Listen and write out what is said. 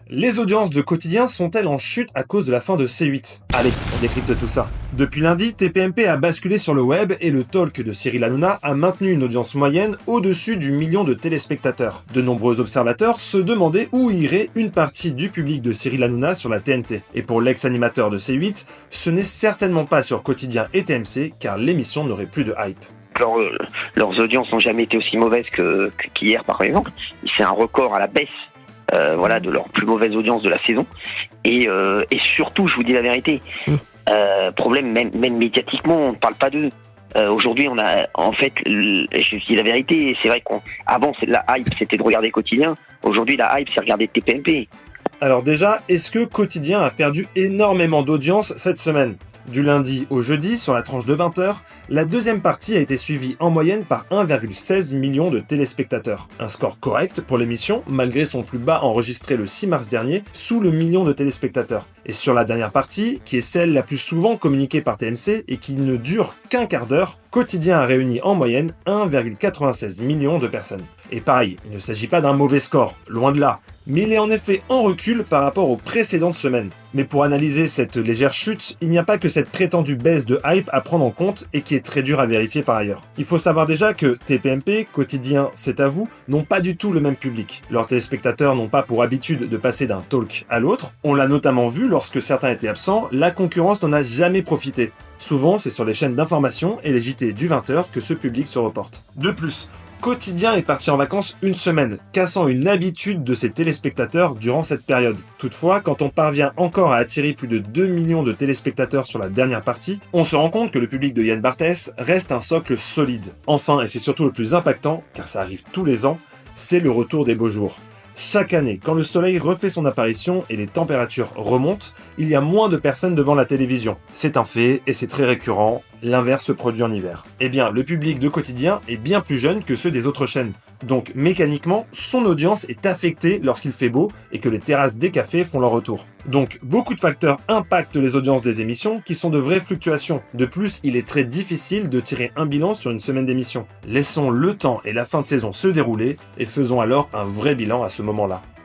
Les audiences de quotidien sont-elles en chute à cause de la fin de C8? Allez, on décrypte tout ça. Depuis lundi, TPMP a basculé sur le web et le talk de Cyril Hanouna a maintenu une audience moyenne au-dessus du million de téléspectateurs. De nombreux observateurs se demandaient où irait une partie du public de Cyril Hanouna sur la TNT. Et pour l'ex-animateur de C8, ce n'est certainement pas sur Quotidien et TMC car l'émission n'aurait plus de hype. Leurs audiences n'ont jamais été aussi mauvaises qu'hier par exemple. C'est un record à la baisse. De leur plus mauvaise audience de la saison et surtout je vous dis la vérité, problème même médiatiquement on ne parle pas d'eux. Aujourd'hui on a en fait je dis la vérité, c'est vrai qu'avant la hype c'était de regarder Quotidien, aujourd'hui la hype c'est regarder TPMP. Alors déjà, est-ce que Quotidien a perdu énormément d'audience cette semaine? Du lundi au jeudi, sur la tranche de 20h, la deuxième partie a été suivie en moyenne par 1,16 million de téléspectateurs. Un score correct pour l'émission, malgré son plus bas enregistré le 6 mars dernier, sous le million de téléspectateurs. Et sur la dernière partie, qui est celle la plus souvent communiquée par TMC et qui ne dure qu'un quart d'heure, Quotidien a réuni en moyenne 1,96 million de personnes. Et pareil, il ne s'agit pas d'un mauvais score, loin de là, mais il est en effet en recul par rapport aux précédentes semaines. Mais pour analyser cette légère chute, il n'y a pas que cette prétendue baisse de hype à prendre en compte et qui est très dur à vérifier par ailleurs. Il faut savoir déjà que TPMP, Quotidien, c'est à vous, n'ont pas du tout le même public. Leurs téléspectateurs n'ont pas pour habitude de passer d'un talk à l'autre. On l'a notamment vu lorsque certains étaient absents, la concurrence n'en a jamais profité. Souvent, c'est sur les chaînes d'information et les JT du 20h que ce public se reporte. De plus, Quotidien est parti en vacances une semaine, cassant une habitude de ses téléspectateurs durant cette période. Toutefois, quand on parvient encore à attirer plus de 2 millions de téléspectateurs sur la dernière partie, on se rend compte que le public de Yann Barthès reste un socle solide. Enfin, et c'est surtout le plus impactant, car ça arrive tous les ans, c'est le retour des beaux jours. Chaque année, quand le soleil refait son apparition et les températures remontent, il y a moins de personnes devant la télévision. C'est un fait et c'est très récurrent, l'inverse se produit en hiver. Eh bien, le public de Quotidien est bien plus jeune que ceux des autres chaînes. Donc mécaniquement, son audience est affectée lorsqu'il fait beau et que les terrasses des cafés font leur retour. Donc beaucoup de facteurs impactent les audiences des émissions qui sont de vraies fluctuations. De plus, il est très difficile de tirer un bilan sur une semaine d'émission. Laissons le temps et la fin de saison se dérouler et faisons alors un vrai bilan à ce moment-là.